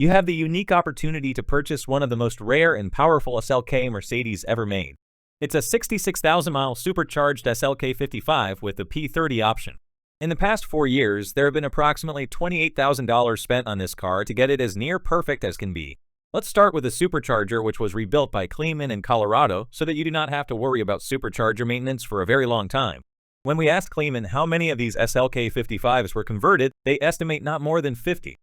You have the unique opportunity to purchase one of the most rare and powerful SLK Mercedes ever made. It's a 66,000-mile supercharged SLK 55 with the P30 option. In the past 4 years, there have been approximately $28,000 spent on this car to get it as near perfect as can be. Let's start with the supercharger, which was rebuilt by Kleemann in Colorado so that you do not have to worry about supercharger maintenance for a very long time. When we asked Kleemann how many of these SLK 55s were converted, they estimate not more than 50.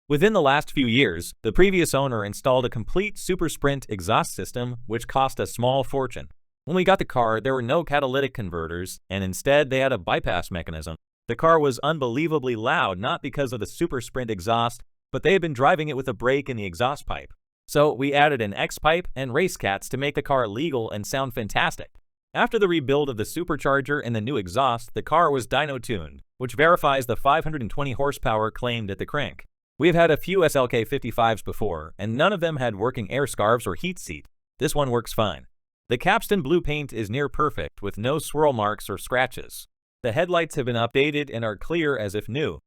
Within the last few years, the previous owner installed a complete Super Sprint exhaust system, which cost a small fortune. When we got the car, there were no catalytic converters, and instead they had a bypass mechanism. The car was unbelievably loud, not because of the Super Sprint exhaust, but they had been driving it with a break in the exhaust pipe. So we added an X-pipe and race cats to make the car legal and sound fantastic. After the rebuild of the supercharger and the new exhaust, the car was dyno-tuned, which verifies the 520 horsepower claimed at the crank. We've had a few SLK 55s before, and none of them had working air scarves or heat seat. This one works fine. The capstan blue paint is near perfect with no swirl marks or scratches. The headlights have been updated and are clear as if new.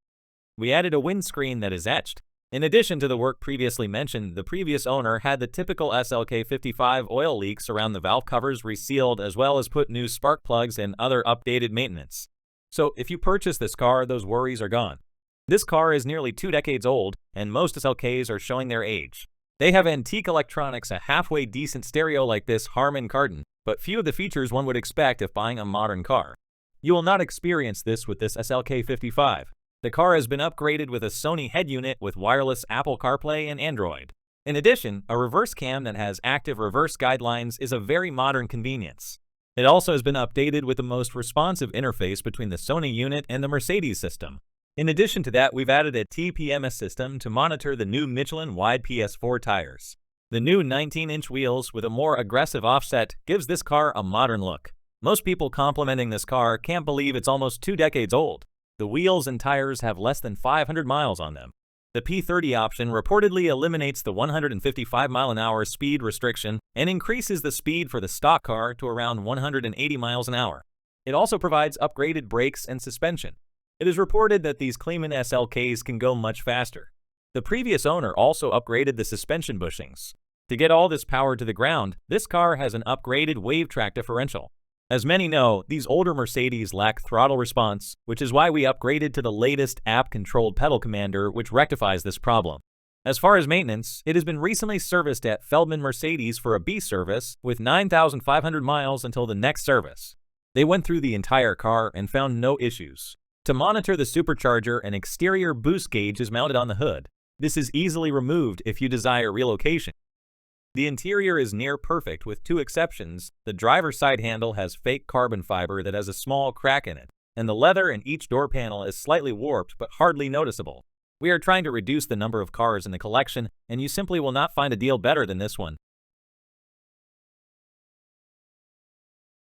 We added a windscreen that is etched. In addition to the work previously mentioned, the previous owner had the typical SLK 55 oil leaks around the valve covers resealed, as well as put new spark plugs and other updated maintenance. So if you purchase this car, those worries are gone. This car is nearly 2 decades old, and most SLKs are showing their age. They have antique electronics, a halfway decent stereo like this Harman Kardon, but few of the features one would expect if buying a modern car. You will not experience this with this SLK 55. The car has been upgraded with a Sony head unit with wireless Apple CarPlay and Android. In addition, a reverse cam that has active reverse guidelines is a very modern convenience. It also has been updated with the most responsive interface between the Sony unit and the Mercedes system. In addition to that, we've added a TPMS system to monitor the new Michelin wide PS4 tires. The new 19-inch wheels with a more aggressive offset gives this car a modern look. Most people complimenting this car can't believe it's almost 2 decades old. The wheels and tires have less than 500 miles on them. The P30 option reportedly eliminates the 155-mile-an-hour speed restriction and increases the speed for the stock car to around 180 miles an hour. It also provides upgraded brakes and suspension. It is reported that these Kleemann SLKs can go much faster. The previous owner also upgraded the suspension bushings. To get all this power to the ground, this car has an upgraded wave track differential. As many know, these older Mercedes lack throttle response, which is why we upgraded to the latest app-controlled pedal commander, which rectifies this problem. As far as maintenance, it has been recently serviced at Feldman Mercedes for a B service with 9,500 miles until the next service. They went through the entire car and found no issues. To monitor the supercharger, an exterior boost gauge is mounted on the hood. This is easily removed if you desire relocation. The interior is near perfect with 2 exceptions. The driver's side handle has fake carbon fiber that has a small crack in it, and the leather in each door panel is slightly warped but hardly noticeable. We are trying to reduce the number of cars in the collection, and you simply will not find a deal better than this one.